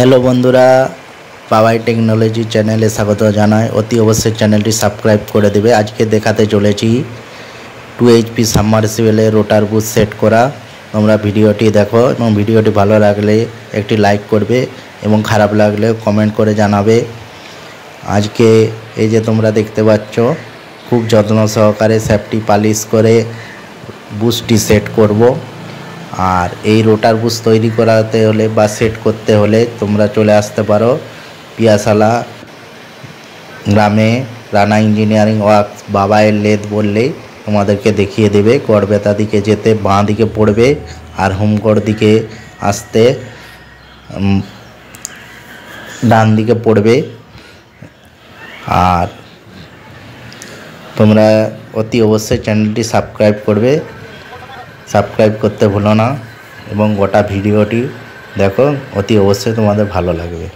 Hello বন্ধুরা, পাওয়াই technology চ্যানেলে স্বাগত জানাই। অতি অবশ্যই চ্যানেলটি সাবস্ক্রাইব করে দেবে। আজকে দেখাতে চলেছি 2 HP সাবমার্সিবলে রোটার বুশ সেট করা। তোমরা ভিডিওটি দেখো এবং ভিডিওটি ভালো লাগলে একটি লাইক করবে এবং খারাপ লাগলে কমেন্ট করে জানাবে। আজকে এই যে তোমরা দেখতে পাচ্ছ, খুব যত্ন সহকারে সেফটি পালিশ করে বুশটি সেট করব। আর এই রোটার বুশ তৈরি করাতে হলে বা সেট করতে হলে তোমরা চলে আসতে পারো পিয়াশালা গ্রামে। রানা ইঞ্জিনিয়ারিং ওয়ার্কস বাবাইয়ের লেদ বললেই তোমাদেরকে দেখিয়ে দেবে। গড়বেতা দিকে যেতে বাঁ দিকে পড়বে, আর হোমগড় দিকে আসতে ডান দিকে পড়বে। আর তোমরা অতি অবশ্যই চ্যানেলটি সাবস্ক্রাইব করবে, সাবস্ক্রাইব করতে ভুলো না এবং গোটা ভিডিওটি দেখো, অতি অবশ্যই তোমাদের ভালো লাগবে।